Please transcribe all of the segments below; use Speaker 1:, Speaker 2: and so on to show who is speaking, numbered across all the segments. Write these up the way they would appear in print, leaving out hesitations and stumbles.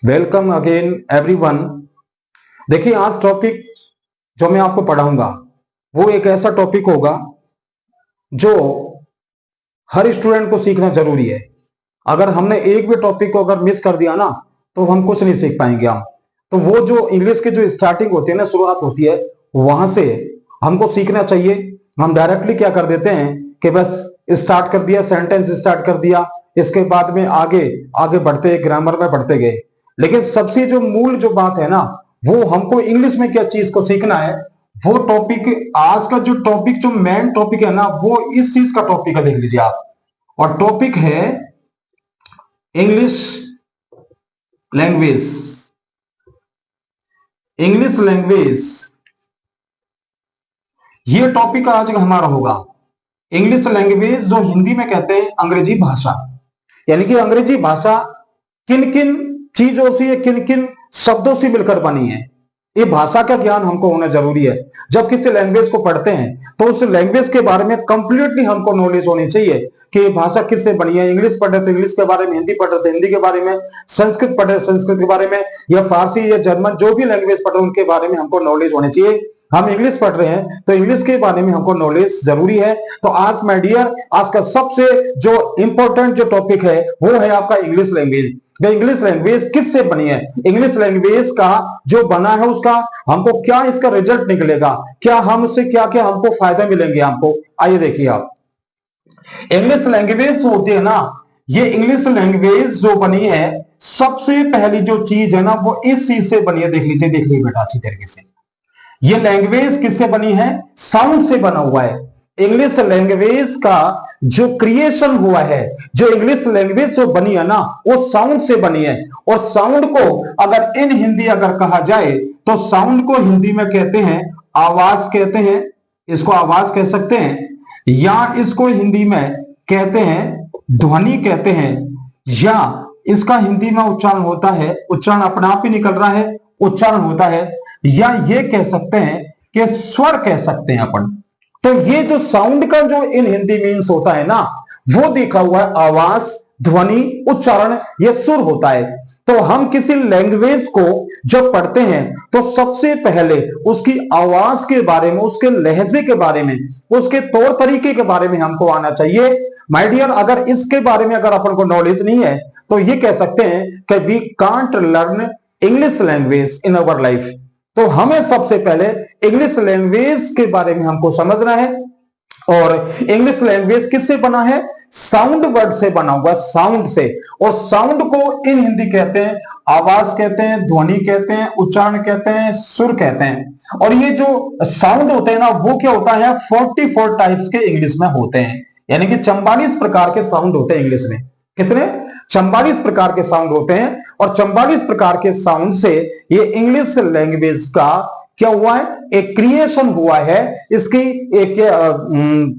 Speaker 1: Welcome again everyone. देखिए, आज topic जो मैं आपको पढ़ाऊंगा वो एक ऐसा टॉपिक होगा जो हर स्टूडेंट को सीखना जरूरी है। अगर हमने एक भी टॉपिक को अगर मिस कर दिया ना तो हम कुछ नहीं सीख पाएंगे हम। तो वो जो इंग्लिश की जो स्टार्टिंग होती है ना, शुरुआत होती है, वहां से हमको सीखना चाहिए। हम डायरेक्टली क्या कर देते हैं कि बस स्टार्ट कर दिया, सेंटेंस स्टार्ट कर दिया, इसके बाद में आगे आगे बढ़ते ग्रामर में बढ़ते गए। लेकिन सबसे जो मूल जो बात है ना, वो हमको इंग्लिश में क्या चीज को सीखना है। वो टॉपिक, आज का जो टॉपिक, जो मेन टॉपिक है ना, वो इस चीज का टॉपिक है, देख लीजिए आप। और टॉपिक है इंग्लिश लैंग्वेज। इंग्लिश लैंग्वेज ये टॉपिक आज हमारा होगा। इंग्लिश लैंग्वेज जो हिंदी में कहते हैं अंग्रेजी भाषा, यानी कि अंग्रेजी भाषा किन किन चीजों से, किन किन शब्दों से मिलकर बनी है। ये भाषा का ज्ञान हमको होना जरूरी है। जब किसी लैंग्वेज को पढ़ते हैं तो उस लैंग्वेज के बारे में कंप्लीटली हमको नॉलेज होनी चाहिए कि ये भाषा किससे बनी है। इंग्लिश पढ़ रहे तो इंग्लिश के बारे में, हिंदी पढ़ रहे तो हिंदी के बारे में, संस्कृत पढ़ रहे संस्कृत के बारे में, या फारसी या जर्मन, जो भी लैंग्वेज पढ़ रहे उनके बारे में हमको नॉलेज होनी चाहिए। हम इंग्लिश पढ़ रहे हैं तो इंग्लिश के बारे में हमको नॉलेज जरूरी है। तो आज माय डियर, आज का सबसे जो इंपॉर्टेंट जो टॉपिक है वो है आपका इंग्लिश लैंग्वेज। इंग्लिश लैंग्वेज किससे बनी है, इंग्लिश लैंग्वेज का जो बना है उसका हमको क्या इसका रिजल्ट निकलेगा, क्या हम उससे क्या क्या हमको फायदा मिलेंगे हमको। आइए देखिए आप, इंग्लिश लैंग्वेज होती है ना, ये इंग्लिश लैंग्वेज जो बनी है, सबसे पहली जो चीज है ना वो इस चीज से बनी है। देख लीजिए, देख लीजिए बेटा अच्छी तरीके से। ये लैंग्वेज किससे बनी है? साउंड से बना हुआ है। इंग्लिश लैंग्वेज का जो क्रिएशन हुआ है, जो इंग्लिश लैंग्वेज जो बनी है ना, वो साउंड से बनी है। और साउंड को अगर इन हिंदी अगर कहा जाए तो साउंड को हिंदी में कहते हैं आवाज कहते हैं। इसको आवाज कह सकते हैं, या इसको हिंदी में कहते हैं ध्वनि कहते हैं, या इसका हिंदी में उच्चारण होता है, उच्चारण अपने आप ही निकल रहा है, उच्चारण होता है, या ये कह सकते हैं कि स्वर कह सकते हैं अपन। तो ये जो साउंड का जो इन हिंदी मीन्स होता है ना, वो देखा हुआ है आवाज, ध्वनि, उच्चारण, ये सुर होता है। तो हम किसी लैंग्वेज को जब पढ़ते हैं तो सबसे पहले उसकी आवाज के बारे में, उसके लहजे के बारे में, उसके तौर तरीके के बारे में हमको आना चाहिए। माय डियर, अगर इसके बारे में अगर अपन को नॉलेज नहीं है तो ये कह सकते हैं कि we can't learn English language in our life. तो हमें सबसे पहले इंग्लिश लैंग्वेज के बारे में हमको समझना है। और इंग्लिश लैंग्वेज किससे बना है? साउंड वर्ड से बना हुआ, साउंड से। और साउंड को इन हिंदी कहते हैं आवाज कहते हैं, ध्वनि कहते हैं, उच्चारण कहते हैं, सुर कहते हैं। और ये जो साउंड होते हैं ना, वो क्या होता है, 44 टाइप्स के इंग्लिश में होते हैं। यानी कि 44 प्रकार के साउंड होते हैं इंग्लिश में। कितने? 44 प्रकार के साउंड होते हैं। और 44 प्रकार के साउंड से ये इंग्लिश लैंग्वेज का क्या हुआ है, एक क्रिएशन हुआ है, इसकी एक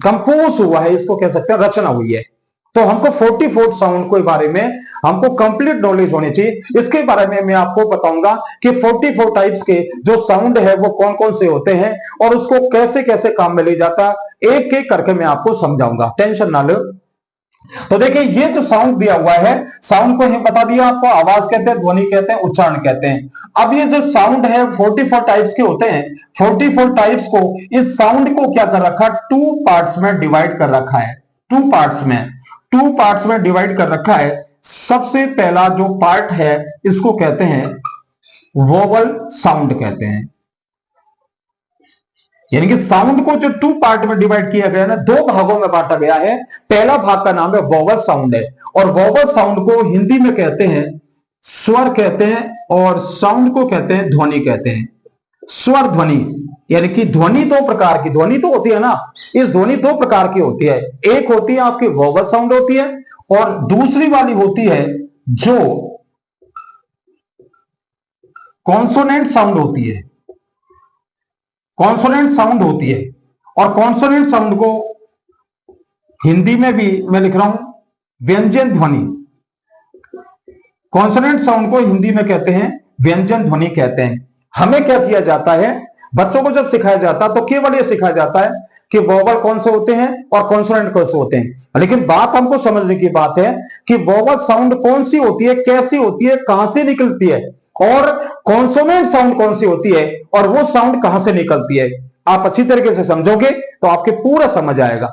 Speaker 1: कंपोज हुआ है, इसको कह सकते हैं रचना हुई है। तो हमको 44 साउंड के बारे में हमको कंप्लीट नॉलेज होनी चाहिए। इसके बारे में मैं आपको बताऊंगा कि 44 टाइप्स के जो साउंड है वो कौन कौन से होते हैं और उसको कैसे कैसे काम में ले जाता है, एक एक करके मैं आपको समझाऊंगा, टेंशन ना लो। तो देखिए, ये जो साउंड दिया हुआ है, साउंड को हम बता दिया आपको, आवाज कहते हैं, ध्वनि कहते हैं, उच्चारण कहते हैं। अब ये जो साउंड है 44 टाइप्स के होते हैं। 44 टाइप्स को, इस साउंड को क्या कर रखा, 2 पार्ट्स में डिवाइड कर रखा है। 2 पार्ट्स में डिवाइड कर रखा है। सबसे पहला जो पार्ट है इसको कहते हैं वोवल साउंड कहते हैं। यानी कि साउंड को जो 2 पार्ट में डिवाइड किया गया है ना, 2 भागों में बांटा गया है। पहला भाग का नाम है वोवल साउंड है, और वोवल साउंड को हिंदी में कहते हैं स्वर कहते हैं, और साउंड को कहते हैं ध्वनि कहते हैं। स्वर ध्वनि, यानी कि ध्वनि 2 प्रकार की ध्वनि तो होती है ना, इस ध्वनि 2 प्रकार की होती है। एक होती है आपकी वोवल साउंड होती है, और दूसरी वाली होती है जो कॉन्सोनेंट साउंड होती है। कॉन्सोनेंट साउंड होती है, और कॉन्सोनेंट साउंड को हिंदी में भी मैं लिख रहा हूं व्यंजन ध्वनि। कॉन्सोनेंट साउंड को हिंदी में कहते हैं व्यंजन ध्वनि कहते हैं। हमें क्या किया जाता है, बच्चों को जब सिखाया जाता है तो केवल ये सिखाया जाता है कि वोवल कौन से होते हैं और कॉन्सोनेंट कौन से होते हैं, लेकिन बात हमको समझने की बात है कि वोवल साउंड कौन सी होती है, कैसी होती है, कहां से निकलती है, और कॉन्सोनेंट साउंड कौन सी होती है और वो साउंड कहां से निकलती है। आप अच्छी तरीके से समझोगे तो आपके पूरा समझ आएगा।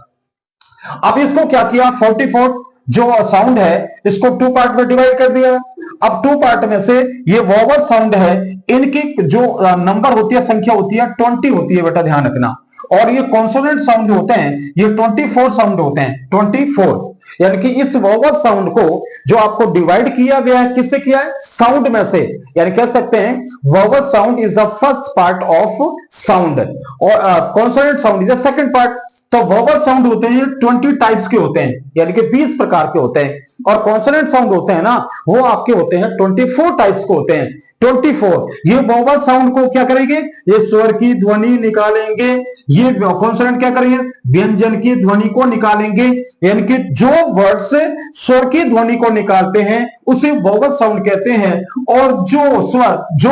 Speaker 1: अब इसको क्या किया, 44 जो साउंड है इसको 2 पार्ट में डिवाइड कर दिया। अब 2 पार्ट में से ये वोवल साउंड है, इनकी जो नंबर होती है, संख्या होती है 20 होती है बेटा, ध्यान रखना। और ये कॉन्सोनेंट साउंड होते हैं, ये 24 साउंड होते हैं, 24। यानी कि इस वोवल साउंड को जो आपको डिवाइड किया गया है, किससे किया है, साउंड में से। यानी कह सकते हैं vowel sound is the first part of sound और consonant sound is the second part. तो वोवल साउंड होते हैं 20 टाइप्स के होते हैं, यानी कि 20 प्रकार के होते हैं, और कॉन्सोनेंट साउंड होते हैं ना, वो आपके होते हैं 24 टाइप्स के होते हैं, 24। ये वोवल साउंड को क्या करेंगे, ये स्वर की ध्वनि निकालेंगे, ये कॉन्सोनेंट क्या करेंगे, व्यंजन की ध्वनि को निकालेंगे। यानी कि जो वर्ड्स स्वर की ध्वनि को निकालते हैं उसे वोवल साउंड कहते हैं, और जो स्वर, जो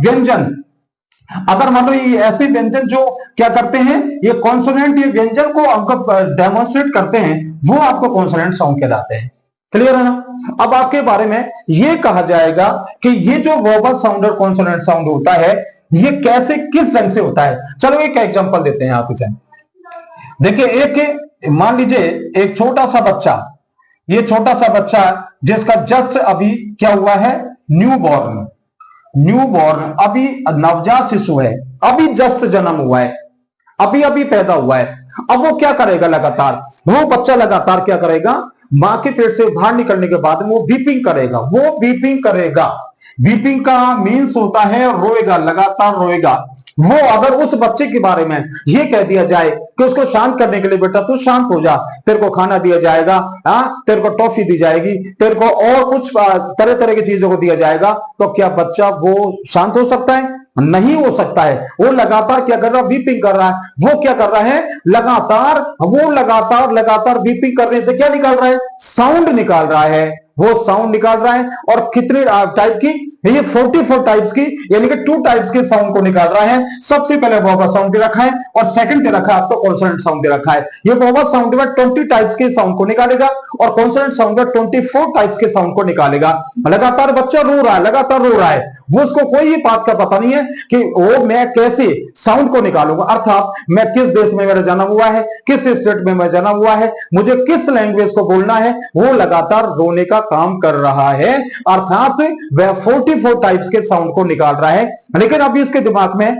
Speaker 1: व्यंजन, अगर मान लो ये ऐसे व्यंजन जो क्या करते हैं, ये कॉन्सोनेंट, ये व्यंजन को आपको डेमोन्स्ट्रेट करते हैं, वो आपको कॉन्सोनेंट साउंड कहलाते हैं। क्लियर है ना। अब आपके बारे में ये कहा जाएगा कि ये जो वोवल साउंड और कॉन्सोनेंट साउंड होता है, ये कैसे, किस ढंग से होता है। चलो एक एग्जांपल देते हैं आप इसे। देखिए, एक मान लीजिए एक छोटा सा बच्चा, ये छोटा सा बच्चा जिसका जस्ट अभी क्या हुआ है, न्यूबॉर्न, अभी नवजात शिशु है, अभी जस्ट जन्म हुआ है, अभी अभी पैदा हुआ है। अब वो क्या करेगा, लगातार वो बच्चा लगातार क्या करेगा, मां के पेट से बाहर निकलने के बाद वो बीपिंग करेगा, बीपिंग का मीन्स होता है रोएगा, लगातार रोएगा। वो अगर उस बच्चे के बारे में ये कह दिया जाए कि उसको शांत करने के लिए, बेटा तू शांत हो जा, तेरे को खाना दिया जाएगा, तेरे को टॉफी दी जाएगी, तेरे को और कुछ तरह तरह की चीजों को दिया जाएगा, तो क्या बच्चा वो शांत हो सकता है, नहीं हो सकता है। वो लगातार क्या कर रहा है, बीपिंग कर रहा है। वो क्या कर रहा है, लगातार बीपिंग करने से क्या निकाल रहा है, साउंड निकाल रहा है, वो साउंड निकाल रहा है। और कितने टाइप की, ये 44 टाइप्स की, यानी कि 2 टाइप्स के साउंड को निकाल रहा है। सबसे पहले वोवल साउंड दे रखा है और सेकंड दे रखा है आपको कॉन्सोनेंट साउंड दे रखा है। ये वोवल साउंड में 20 टाइप्स के साउंड को निकालेगा और कॉन्सोनेंट साउंड में 24 टाइप्स के साउंड को निकालेगा। लगातार बच्चा रो रहा है, लगातार रो रहा है, वो उसको कोई बात का पता नहीं है कि वो मैं कैसे साउंड को निकालूंगा, अर्थात मैं किस देश में मेरा जन्म हुआ है, किस स्टेट में मैं जन्म हुआ है, मुझे किस लैंग्वेज को बोलना है, वो लगातार रोने का काम कर रहा है। अर्थात वह 44 टाइप्स के साउंड को निकाल रहा है। लेकिन अभी इसके दिमाग में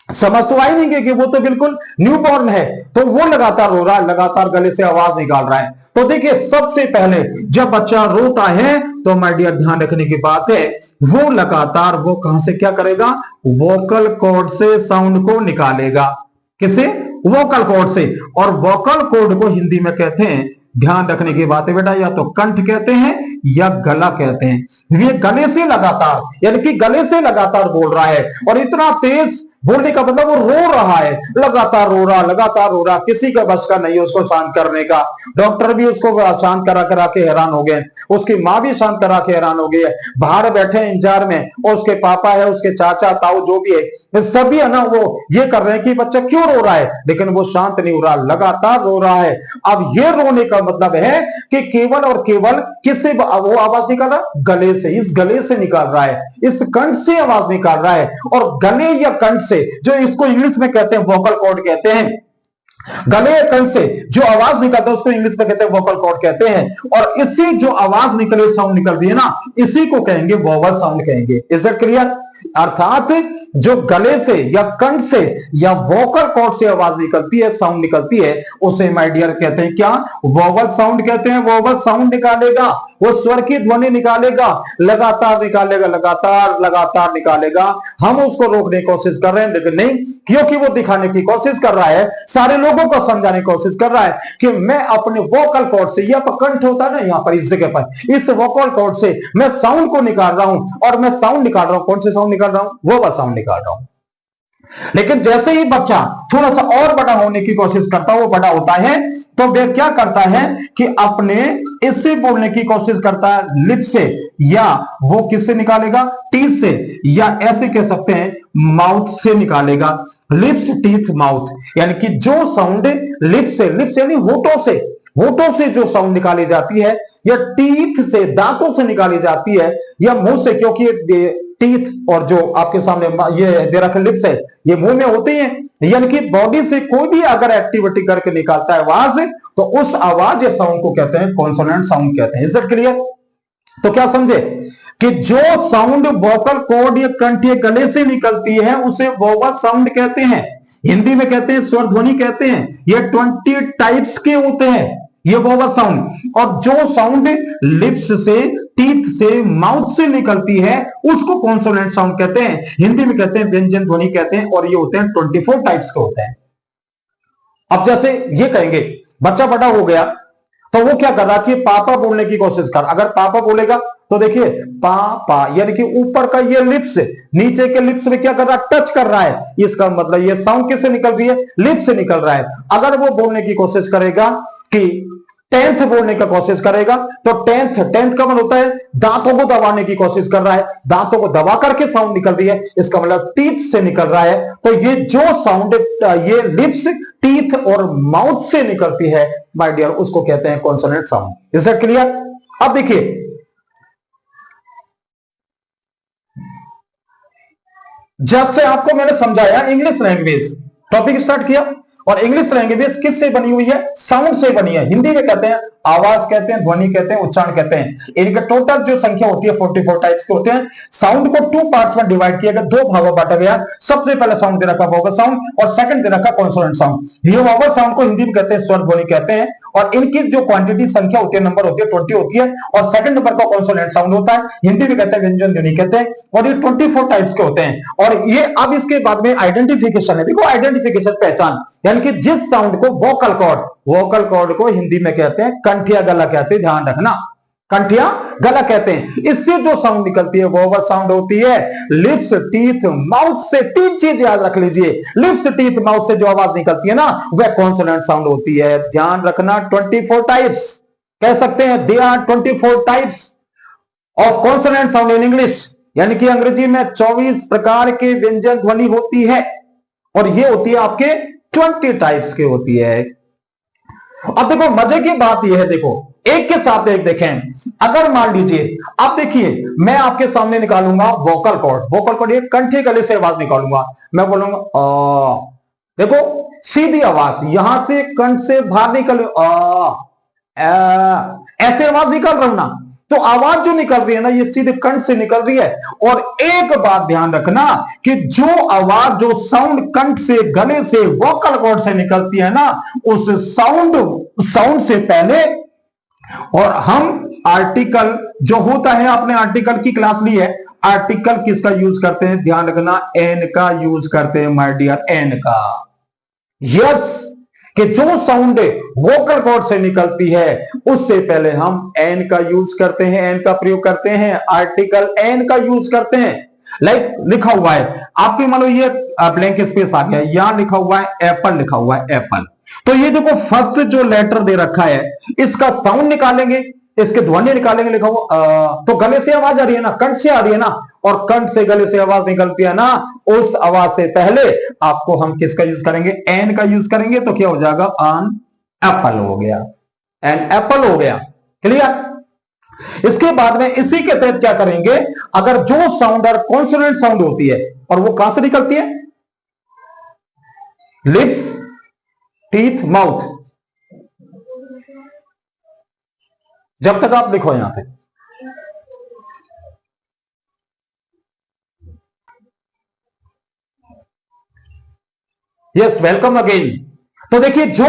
Speaker 1: समझ तो आई नहीं कि वो तो बिल्कुल न्यूबॉर्न है, तो वो लगातार रो रहा है, लगातार गले से आवाज निकाल रहा है। तो देखिए, सबसे पहले जब बच्चा रोता है तो माय डियर ध्यान रखने की बात है, वो लगातार वो कहां से क्या करेगा, वोकल कॉर्ड से साउंड को निकालेगा। किसे, वोकल कॉर्ड से। और वोकल कॉर्ड को हिंदी में कहते हैं, ध्यान रखने की बात है बेटा, या तो कंठ कहते हैं या गला कहते हैं। ये गले से लगातार, यानी कि गले से लगातार बोल रहा है, और इतना तेज बोलने का मतलब वो रो रहा है, लगातार रो रहा, किसी का बस का नहीं है उसको शांत करने का। डॉक्टर भी उसको शांत करा के हैरान हो गए, उसकी माँ भी शांत करा के हैरान हो गई है, बाहर बैठे इंतजार में, और उसके पापा है, उसके चाचा ताऊ जो भी है, सभी है ना, वो ये कर रहे हैं कि बच्चा क्यों रो रहा है, लेकिन वो शांत नहीं हो रहा, लगातार रो रहा है। अब ये रोने का मतलब है कि केवल और केवल किससे वो आवाज निकाल रहा है, गले से, इस गले से निकाल रहा है, इस कंठ से आवाज निकाल रहा है। और गले या कंठ से, जो इसको इंग्लिश में कहते हैं वोकल कॉर्ड कहते हैं, गले या कंठ से जो आवाज निकलता है उसको इंग्लिश में कहते हैं वोकल कॉर्ड कहते हैं। और इससे जो आवाज निकले, साउंड निकल रही है ना, इसी को कहेंगे वोवल साउंड कहेंगे। Is that clear. अर्थात जो गले से या कंठ से या वोकल कॉर्ड से आवाज निकलती है, साउंड निकलती है, उसे माय डियर कहते हैं क्या, वोवल साउंड कहते हैं। वोवल साउंड निकालेगा, वो स्वर की ध्वनि निकालेगा, लगातार निकालेगा, लगातार निकालेगा। हम उसको रोकने की कोशिश कर रहे हैं, लेकिन नहीं, क्योंकि वो दिखाने की कोशिश कर रहा है, सारे लोगों को समझाने की कोशिश कर रहा है कि मैं अपने वोकल कॉर्ड से, या कंठ होता है ना यहां पर, इस जगह पर, इस वोकल कॉर्ड से मैं साउंड को निकाल रहा हूं। और मैं साउंड निकाल रहा हूं, कौन से साउंड निकाल रहा हूं, वो साउंड निकाल रहा हूं। लेकिन जैसे ही बच्चा थोड़ा सा और बड़ा होने की कोशिश करता है, वो बड़ा होता है, तो वह क्या करता है कि अपने इससे बोलने की कोशिश करता है, लिप से, या वो किससे निकालेगा, टीथ से, या ऐसे कह सकते हैं माउथ से निकालेगा। लिप्स टीथ माउथ, यानी कि जो साउंड लिप्स यानी होठों से जो साउंड निकाली जाती है, या टीथ से दांतों से निकाली जाती है, या मुंह से, क्योंकि टीथ और जो आपके सामने ये दे रखा लिप्स है, ये मुंह में होते हैं, यानी कि बॉडी से कोई भी अगर एक्टिविटी करके निकालता है आवाज, तो उस आवाज या साउंड को कहते हैं कॉन्सोनेंट साउंड कहते हैं। Is that clear? तो क्या समझे कि जो साउंड वोकल कॉर्ड या कंठ या गले से निकलती है उसे वोवल साउंड कहते हैं, हिंदी में कहते हैं स्वर ध्वनि कहते हैं। ये 20 टाइप्स के होते हैं ये वोवल साउंड, और जो साउंड लिप्स से, टीथ से, माउथ से निकलती है उसको कॉन्सोनेंट साउंड कहते हैं, हिंदी में कहते हैं व्यंजन ध्वनि कहते हैं, और ये होते हैं 24 टाइप्स के होते हैं। अब जैसे ये कहेंगे बच्चा बड़ा हो गया तो वो क्या कर रहा है कि पापा बोलने की कोशिश कर, अगर पापा बोलेगा तो देखिए पापा, यानी कि ऊपर का ये लिप्स नीचे के लिप्स में क्या कर रहा है, टच कर रहा है, इसका मतलब ये साउंड किससे निकल रही है, लिप्स से निकल रहा है। अगर वो बोलने की कोशिश करेगा कि टेंथ बोलने की कोशिश करेगा, तो टेंथ का मतलब होता है दांतों को दबाने की कोशिश कर रहा है, दांतों को दबा करके साउंड निकल रही है, इसका मतलब टीथ से निकल रहा है। तो ये जो साउंड ये लिप्स, टीथ और माउथ से निकलती है माय डियर, उसको कहते हैं consonant sound. Is that clear? अब देखिए जैसे आपको मैंने समझाया इंग्लिश लैंग्वेज, टॉपिक स्टार्ट किया, और इंग्लिश लैंग्वेज किससे बनी हुई है, साउंड से बनी है। हिंदी में कहते हैं आवाज कहते हैं, ध्वनि कहते हैं, उच्चारण कहते हैं। इनके टोटल जो संख्या होती है 44 टाइप्स के होते हैं। साउंड को 2 पार्ट्स में डिवाइड किया गया, 2 भागों में बांटा गया। सबसे पहले साउंड दे रखा वोवल साउंड, और सेकंड दे रखा कॉन्सोनेंट साउंड। ये वोवल साउंड को हिंदी में कहते हैं स्वर ध्वनि कहते हैं, और इनकी जो क्वांटिटी संख्या होती है, नंबर होती है 20 होती है, और सेकंड नंबर का कॉन्सोनेंट साउंड होता है, हिंदी में कहते हैं व्यंजन ध्वनि कहते हैं, और ये 24 टाइप्स के होते हैं। और ये अब इसके बाद में आइडेंटिफिकेशन है, देखो आइडेंटिफिकेशन पहचान, यानी कि जिस साउंड को वोकल कॉर्ड को हिंदी में कहते हैं कंठिया गला कहते हैं, ध्यान रखना कंठिया गला कहते हैं। इससे जो साउंड निकलती है वोवल साउंड होती है। लिप्स टीथ माउथ से, 3 चीज याद रख लीजिए, लिप्स टीथ माउथ से जो आवाज निकलती है ना वह कॉन्सोनेंट साउंड होती है। ध्यान रखना 24 टाइप्स कह सकते हैं, they are 24 types of consonant sound in English, यानी कि अंग्रेजी में 24 प्रकार के व्यंजन ध्वनि होती है, और ये होती है आपके 20 टाइप्स की होती है। अब देखो मजे की बात यह है, देखो एक के साथ एक देखें। अगर मान लीजिए अब देखिए मैं आपके सामने निकालूंगा वोकल कॉर्ड, ये कंठे गले से आवाज निकालूंगा, मैं बोलूंगा देखो सीधी आवाज यहां से कंठ से बाहर निकल, ऐसे आवाज निकल रहा हूं ना, तो आवाज जो निकल रही है ना ये सीधे कंठ से निकल रही है। और एक बात ध्यान रखना कि जो आवाज, जो साउंड कंठ से, गले से, वोकल कॉर्ड से निकलती है ना, उस साउंड से पहले, और हम आर्टिकल जो होता है, आपने आर्टिकल की क्लास ली है, आर्टिकल किसका यूज करते हैं, ध्यान रखना एन का यूज करते हैं माय डियर, एन का। यस, कि जो साउंड वोकल कॉर्ड से निकलती है उससे पहले हम एन का यूज करते हैं, एन का प्रयोग करते हैं, आर्टिकल एन का यूज करते हैं। लाइक लिखा हुआ है आपके, मान लो ये ब्लैंक स्पेस आ गया, यहां लिखा हुआ है एप्पल, लिखा हुआ है एप्पल, तो ये देखो फर्स्ट जो लेटर दे रखा है इसका साउंड निकालेंगे, इसके ध्वनि निकालेंगे, लिखा हुआ तो गले से आवाज आ रही है ना, कंठ से आ रही है ना, और कंठ से गले से आवाज निकलती है ना, उस आवाज से पहले आपको हम किसका यूज करेंगे, एन का यूज करेंगे, तो क्या हो जाएगा, एन एप्पल हो गया, एन एप्पल हो गया। क्लियर? इसके बाद में इसी के तहत क्या करेंगे, अगर जो साउंड और कॉन्सोनेंट साउंड होती है, और वो कहां से निकलती है, लिप्स टीथ माउथ, जब तक आप लिखो यहां पे, यस वेलकम अगेन। तो देखिए जो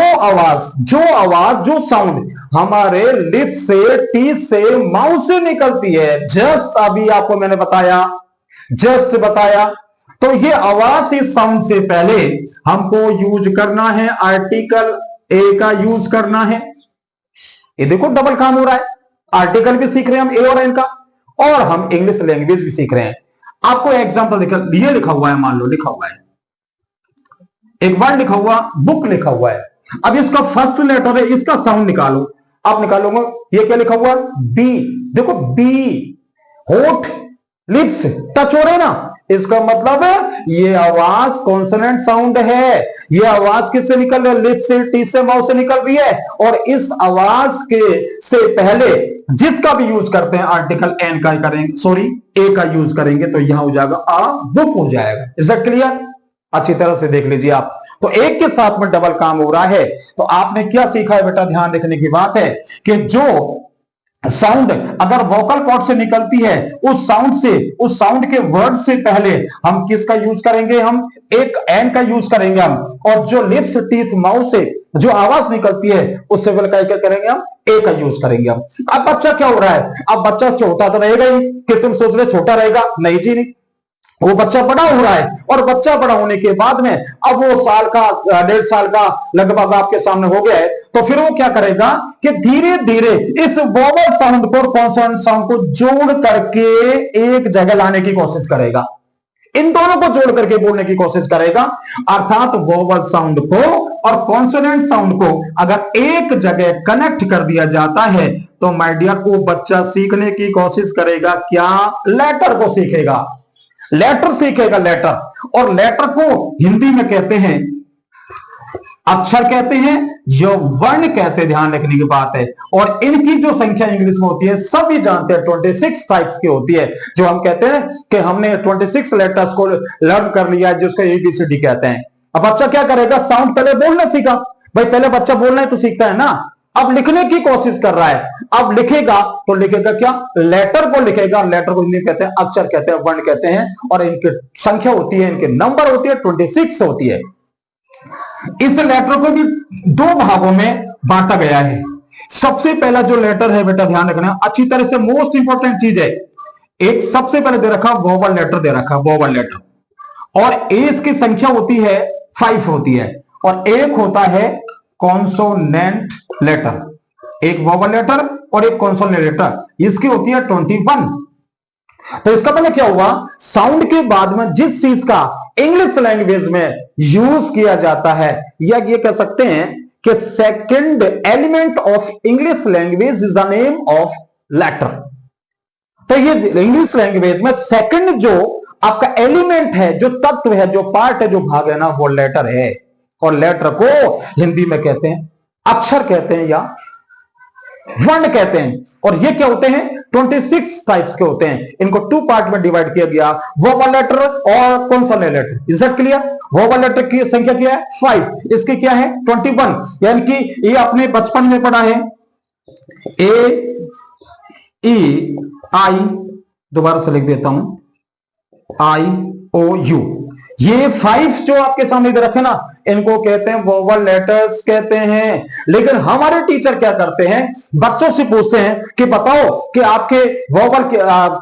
Speaker 1: साउंड हमारे लिप से, टीथ से, माउथ से निकलती है, जस्ट अभी आपको मैंने बताया, तो ये आवाज इस साउंड से पहले हमको यूज करना है, आर्टिकल ए का यूज करना है। ये देखो डबल काम हो रहा है, आर्टिकल भी सीख रहे हैं हम ए और एन का, और हम इंग्लिश लैंग्वेज भी सीख रहे हैं। आपको एग्जांपल दिखा, ये लिखा हुआ है, मान लो लिखा हुआ है एक वर्ड लिखा हुआ, बुक लिखा हुआ है, अब इसका फर्स्ट लेटर है, इसका साउंड निकालो, आप निकालोगे, ये क्या लिखा हुआ, बी, देखो बी, होठ लिप्स टच हो रहे ना, इसका मतलब ये आवाज कॉन्सोनेंट साउंड है। ये आवाज किससे निकल रही है? लिप से, टीथ से, माउथ से निकल रही है। और इस आवाज के से पहले जिसका भी यूज करते हैं आर्टिकल एन का करेंगे, सॉरी ए का यूज करेंगे, तो यहां हो जाएगा आ बुक हो जाएगा। Is that clear? अच्छी तरह से देख लीजिए आप। तो एक के साथ में डबल काम हो रहा है। तो आपने क्या सीखा है बेटा? ध्यान रखने की बात है कि जो साउंड अगर वोकल कॉर्ड से निकलती है, उस साउंड के वर्ड से पहले हम किसका यूज करेंगे? हम एक एन का यूज करेंगे हम। और जो लिप्स, टीथ, माउथ से जो आवाज निकलती है उससे पहले क्या करेंगे? हम ए का यूज करेंगे हम। अब बच्चा क्या हो रहा है? अब बच्चा छोटा तो रहेगा ही, कि तुम सोच रहे छोटा रहेगा, नहीं जी नहीं, वो बच्चा बड़ा हो रहा है। और बच्चा बड़ा होने के बाद में अब वो साल का, 1.5 साल का लगभग आपके सामने हो गया है, तो फिर वो क्या करेगा कि धीरे धीरे इस वोवल साउंड को और कॉन्सोनेंट साउंड को जोड़ करके एक जगह लाने की कोशिश करेगा। इन दोनों को जोड़ करके बोलने की कोशिश करेगा। अर्थात वोवल साउंड को और कॉन्सोनेंट साउंड को अगर एक जगह कनेक्ट कर दिया जाता है तो माय डियर वो बच्चा सीखने की कोशिश करेगा क्या? लेटर को सीखेगा, लेटर सीखेगा, लेटर। और लेटर को हिंदी में कहते हैं अक्षर कहते हैं, जो वर्ण कहते हैं। ध्यान रखने की बात है। और इनकी जो संख्या इंग्लिश में होती है सभी जानते हैं 26 टाइप्स की होती है। जो हम कहते हैं कि हमने 26 लेटर्स को लर्न कर लिया जिसको ABCD कहते हैं। अब बच्चा क्या करेगा? साउंड पहले बोलना सीखा भाई, पहले बच्चा बोलना है तो सीखता है ना। अब लिखने की कोशिश कर रहा है। अब लिखेगा तो लिखेगा क्या? लेटर को लिखेगा। लेटर को हिंदी कहते हैं अक्षर कहते हैं, वर्ण कहते हैं। और इनकी संख्या होती है, इनके नंबर होती है 26 होती है। इस लेटर को भी दो भागों में बांटा गया है। सबसे पहला जो लेटर है बेटा ध्यान रखना अच्छी तरह से, मोस्ट इंपॉर्टेंट चीज है। एक सबसे पहले दे रखा वोवल लेटर दे रखा, वोवल लेटर। और इसकी संख्या होती है 5 होती है। और एक होता है कॉन्सोनेंट लेटर, एक वोवल लेटर और एक कॉन्सोनेंट लेटर, इसकी होती है 21। तो इसका पहले क्या हुआ? साउंड के बाद में जिस चीज का इंग्लिश लैंग्वेज में यूज किया जाता है, या ये कह सकते हैं कि second element of English language is the name of letter. तो ये इंग्लिश लैंग्वेज में सेकंड जो आपका एलिमेंट है, जो तत्व है, जो पार्ट है, जो भाग है ना, वो लेटर है। और लेटर को हिंदी में कहते हैं अक्षर कहते हैं या वर्ण कहते हैं। और ये क्या होते हैं? 26 टाइप्स के होते हैं। इनको 2 पार्ट में डिवाइड किया गया, वोवल लेटर और consonant letter. Is that clear? Vowel letter की संख्या क्या है? 5। इसकी क्या है? 21। यानी कि ये आपने बचपन में पढ़ा है A E I, दोबारा से लिख देता हूं, I O U। ये 5 जो आपके सामने इधर रखे ना, इनको कहते हैं वोवल लेटर्स कहते हैं। लेकिन हमारे टीचर क्या करते हैं? बच्चों से पूछते हैं कि बताओ कि आपके वोवल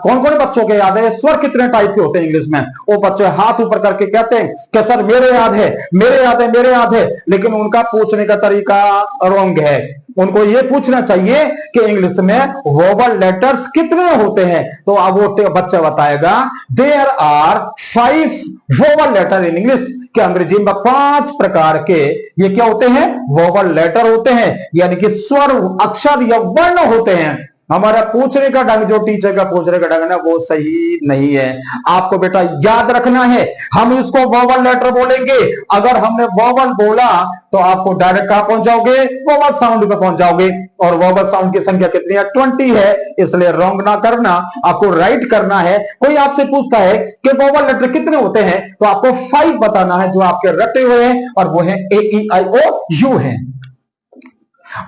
Speaker 1: कौन कौन बच्चों के याद है, स्वर कितने टाइप के होते हैं इंग्लिश में? वो बच्चे हाथ ऊपर करके कहते हैं कि सर मेरे याद है, मेरे याद है, मेरे याद है। लेकिन उनका पूछने का तरीका रॉन्ग है। उनको ये पूछना चाहिए कि इंग्लिश में वोवल लेटर्स कितने होते हैं। तो अब वो बच्चा बताएगा there are 5 vowel letter in English, कि अंग्रेजी में 5 प्रकार के ये क्या होते हैं? वोवल लेटर होते हैं, यानी कि स्वर, अक्षर या वर्ण होते हैं। हमारा पूछने का ढंग, जो टीचर का पूछने का ढंग है ना, वो सही नहीं है। आपको बेटा याद रखना है, हम इसको वोवल लेटर बोलेंगे। अगर हमने वोवल बोला तो आपको डायरेक्ट कहां पहुंच जाओगे? वोवल साउंड पे पहुंच जाओगे। और वोवल साउंड की संख्या कितनी है? 20 है। इसलिए रॉन्ग ना करना, आपको राइट करना है। कोई आपसे पूछता है कि वोवल लेटर कितने होते हैं, तो आपको 5 बताना है जो आपके रटे हुए हैं, और वो है AEIOU है।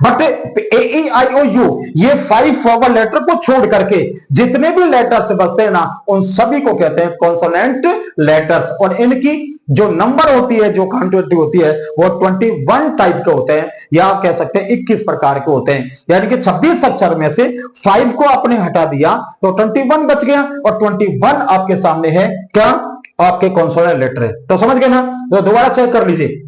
Speaker 1: बट AEIOU ये 5 वोवल लेटर को छोड़ करके जितने भी लेटर्स बचते हैं ना, उन सभी को कहते हैं कॉन्सोनेंट लेटर्स। और इनकी जो नंबर होती है, जो क्वांटिटी होती है, वो 21 टाइप के होते हैं, या आप कह सकते हैं 21 प्रकार के होते हैं। यानी कि 26 अक्षर में से 5 को आपने हटा दिया तो 21 बच गया, और 21 आपके सामने है क्या? आपके कॉन्सोनेंट लेटर है। तो समझ गए ना? तो दोबारा चेक कर लीजिए।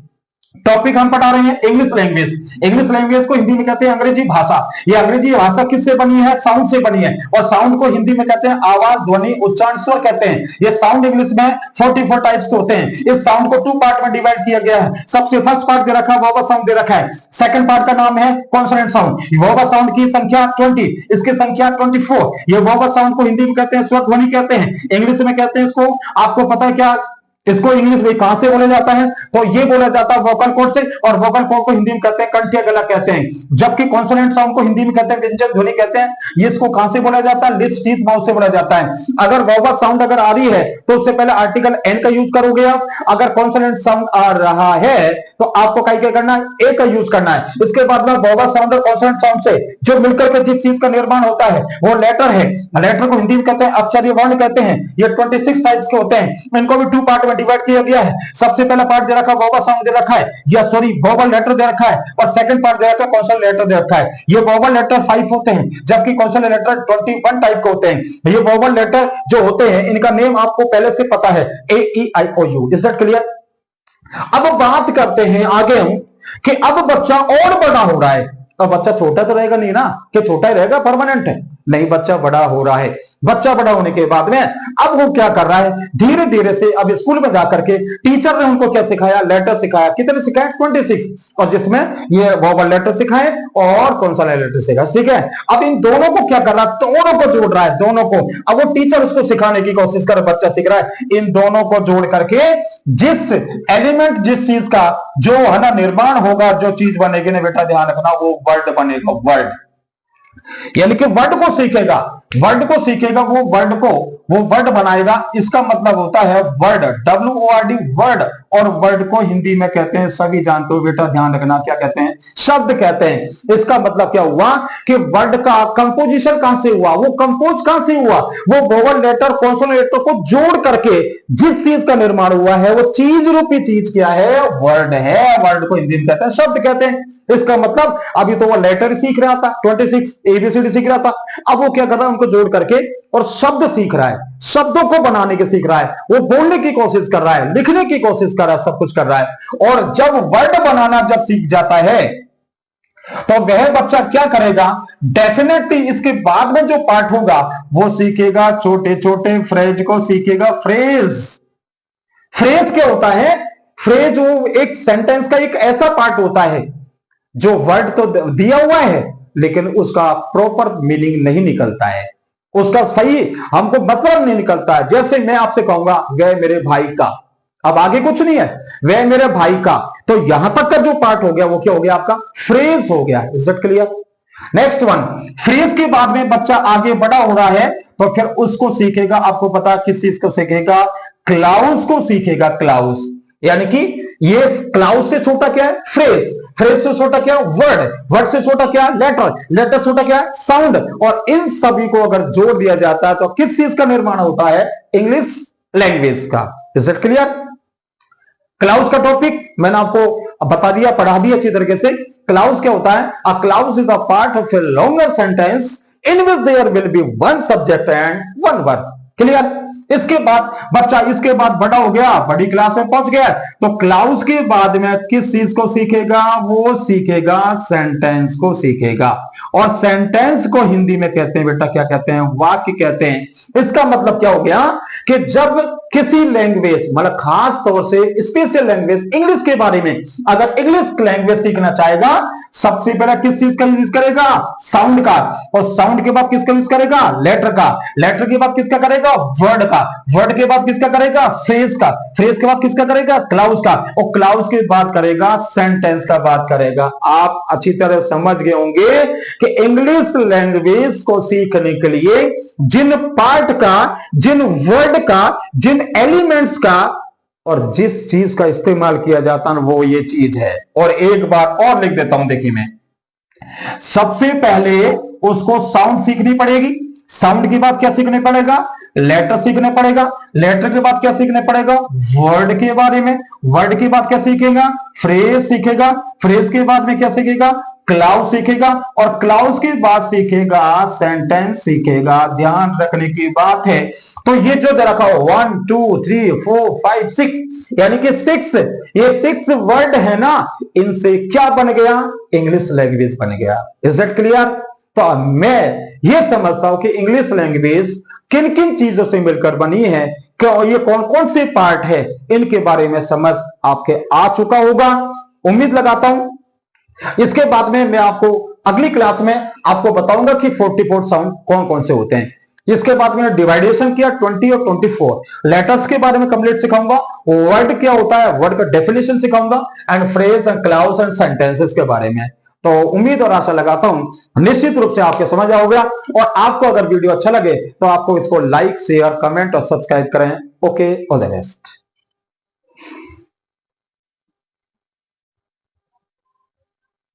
Speaker 1: टॉपिक हम पढ़ा रहे हैं इंग्लिश लैंग्वेज। इंग्लिश लैंग्वेज को हिंदी में कहते हैं अंग्रेजी भाषा। ये अंग्रेजी भाषा किससे बनी है? साउंड से बनी है। और साउंड को हिंदी में कहते हैं आवाज, ध्वनि, उच्चारण, स्वर कहते हैं। ये साउंड इंग्लिश में 44 टाइप्स के होते हैं। इस साउंड को 2 पार्ट में डिवाइड किया गया है। सबसे फर्स्ट पार्ट दे रखा है वोवल साउंड दे रखा है। सेकंड पार्ट का नाम है कॉन्सोनेंट साउंड। वोवल साउंड की संख्या 20, इसकी संख्या 24। ये वोवल साउंड को हिंदी में कहते हैं स्वर ध्वनि कहते हैं, इंग्लिश में कहते हैं इसको, आपको पता है क्या इसको इंग्लिश में कहां से बोला जाता है? तो ये बोला जाता है वोकल कॉर्ड से, और वोकल कॉर्ड को हिंदी में कहते हैं कंठीय गला कहते हैं। जबकि कॉन्सोनेंट साउंड को हिंदी में कहते हैं व्यंजन ध्वनि कहते हैं। ये इसको कहां से बोला जाता है? लिप्स, टीथ, माउथ से बोला जाता है। अगर वोवल साउंड अगर आ रही है तो उससे पहले आर्टिकल एन का यूज करोगे आप। अगर कॉन्सोनेंट साउंड आ रहा है तो आपको क्या करना है? ए का यूज करना है। इसके बाद में वोवल साउंड और कॉन्सोनेंट साउंड से जो मिलकर के जिस चीज का निर्माण होता है वो लेटर है। लेटर को हिंदी में कहते हैं अक्षर, वर्ण कहते हैं। ये 26 टाइप्स के होते हैं। इनको भी 2 पार्ट में डिवाइड किया गया है। सबसे पहला पार्ट दे रखा है वोवल साउंड दे रखा है, या सॉरी वोवल लेटर दे रखा है, और सेकंड पार्ट दे रखा है कॉन्सोनेंट लेटर दे रखा है। ये वोवल लेटर 5 होते हैं, जबकि कॉन्सोनेंट लेटर 21 टाइप के होते हैं। ये वोवल लेटर जो होते हैं इनका नेम आपको पहले से पता है, ए ई आई ओ यू। Is that clear? अब बात करते हैं आगे हम कि अब बच्चा और बड़ा हो रहा है। तो बच्चा छोटा तो रहेगा नहीं ना, कि छोटा ही रहेगा परमानेंट है? नहीं, बच्चा बड़ा हो रहा है। बच्चा बड़ा होने के बाद में अब वो क्या कर रहा है? धीरे धीरे से अब स्कूल में जाकर के टीचर ने उनको क्या सिखाया? लेटर सिखाया। कितने सिखाए? 26। और जिसमें ये वोवल लेटर सिखाए और कॉन्सोनेंट लेटर सिखाए। ठीक है, अब इन दोनों को क्या कर रहा है? दोनों को जोड़ रहा है, दोनों को। अब वो टीचर उसको सिखाने की कोशिश कर, बच्चा सीख रहा है। इन दोनों को जोड़ करके जिस एलिमेंट, जिस चीज का जो है ना निर्माण होगा, जो चीज बनेगी ना बेटा ध्यान रखना, वो वर्ड बनेगा। वर्ड यानी कि वर्ड को सीखेगा, वर्ड को सीखेगा, वो वर्ड बनाएगा। इसका मतलब होता है वर्ड, WORD वर्ड। और वर्ड को हिंदी में कहते हैं, सभी जानते हो बेटा ध्यान रखना, क्या कहते हैं? शब्द कहते हैं। इसका मतलब क्या हुआ कि वर्ड का कंपोजिशन कहां से हुआ? वो कंपोज कहां से हुआ? वो वोवल लेटर, कॉन्सोनेंट लेटर को जोड़ करके जिस चीज का निर्माण हुआ है, वो चीज रूपी चीज क्या है? वर्ड है। वर्ड को हिंदी में कहते हैं, शब्द कहते हैं। इसका मतलब अभी तो वो लेटर सीख रहा था, 26 ABCD सीख रहा था। अब वो क्या कर रहा है? उनको जोड़ करके और शब्द सीख रहा है, शब्दों को बनाने के सीख रहा है। वो बोलने की कोशिश कर रहा है, लिखने की कोशिश कर रहा है, सब कुछ कर रहा है। और जब वर्ड बनाना जब सीख जाता है तो वह बच्चा क्या करेगा? डेफिनेटली इसके बाद में जो पार्ट होगा वो सीखेगा, छोटे छोटे फ्रेज को सीखेगा। फ्रेज, फ्रेज क्या होता है? फ्रेज वो एक सेंटेंस का एक ऐसा पार्ट होता है जो वर्ड तो दिया हुआ है लेकिन उसका प्रॉपर मीनिंग नहीं निकलता है, उसका सही हमको मतलब नहीं निकलता है। जैसे मैं आपसे कहूंगा वह मेरे भाई का, अब आगे कुछ नहीं है, वह मेरे भाई का, तो यहां तक का जो पार्ट हो गया वो क्या हो गया? आपका फ्रेज हो गया। Is that clear? Next one, phrase के बाद में बच्चा आगे बड़ा हो रहा है तो फिर उसको सीखेगा, आपको पता किस चीज को सीखेगा? क्लाउज को सीखेगा। क्लाउज यानी कि ये क्लाउज से छोटा क्या है? फ्रेज। फ्रेज से छोटा क्या? वर्ड। वर्ड से छोटा क्या? लेटर। लेटर से छोटा क्या? साउंड। और इन सभी को अगर जोड़ दिया जाता है तो किस चीज का निर्माण होता है? इंग्लिश लैंग्वेज का। Is it clear? क्लाउज का टॉपिक मैंने आपको बता दिया, पढ़ा दिया अच्छी तरीके से। क्लाउज क्या होता है? A clause is a part of a longer sentence in which there will be one subject and one verb. Clear? इसके बाद बच्चा इसके बाद बड़ा हो गया, बड़ी क्लास में पहुंच गया, तो क्लाउज के बाद में किस चीज को सीखेगा? वो सीखेगा सेंटेंस को सीखेगा। और सेंटेंस को हिंदी में कहते हैं बेटा, क्या कहते हैं? वाक्य कहते हैं। इसका मतलब क्या हो गया कि जब किसी लैंग्वेज, मतलब खास तौर से स्पेशल लैंग्वेज इंग्लिश के बारे में, अगर इंग्लिश लैंग्वेज सीखना चाहेगा सबसे पहले किस चीज का यूज करेगा? साउंड का। और साउंड के बाद किसका यूज करेगा? लेटर का। लेटर के बाद किसका करेगा? वर्ड का। वर्ड के बाद किसका करेगा? फ्रेज का। फ्रेज के बाद किसका करेगा? क्लाउज का। और क्लाउज के बाद करेगा सेंटेंस का बात करेगा। आप अच्छी तरह समझ गए होंगे कि इंग्लिश लैंग्वेज को सीखने के लिए जिन पार्ट का, जिन वर्ड का, जिन एलिमेंट्स का और जिस चीज का इस्तेमाल किया जाता है वो ये चीज है। और एक बात और लिख देता हूं, देखिए मैं, सबसे पहले उसको साउंड सीखनी पड़ेगी। साउंड के बाद क्या सीखने पड़ेगा? लेटर सीखने पड़ेगा। लेटर के बाद क्या सीखने पड़ेगा? वर्ड के बारे में। वर्ड के बाद क्या सीखेगा? फ्रेज सीखेगा। फ्रेज के बाद में क्या सीखेगा? क्लाउज सीखेगा और क्लाउज के बाद सीखेगा सेंटेंस सीखेगा। ध्यान रखने की बात है। तो ये जो दे रखा हो 1 2 3 4 5 6 यानी कि 6, ये 6 वर्ड है ना, इनसे क्या बन गया? इंग्लिश लैंग्वेज बन गया। Is that clear? तो मैं ये समझता हूं कि इंग्लिश लैंग्वेज किन किन चीजों से मिलकर बनी है, क्यों, ये कौन कौन से पार्ट है, इनके बारे में समझ आपके आ चुका होगा, उम्मीद लगाता हूं। इसके बाद में मैं आपको अगली क्लास में आपको बताऊंगा कि 44 साउंड कौन कौन से होते हैं। इसके बाद में डिवाइडेशन किया 20 और 24, लेटर्स के बारे में कंप्लीट सिखाऊंगा, वर्ड क्या होता है, वर्ड का डेफिनेशन सिखाऊंगा, and phrase and clause and sentences के बारे में। तो उम्मीद और आशा लगाता हूं निश्चित रूप से आपके समझ आ होगा। और आपको अगर वीडियो अच्छा लगे तो आपको इसको लाइक शेयर कमेंट और सब्सक्राइब करें। Okay, all the best.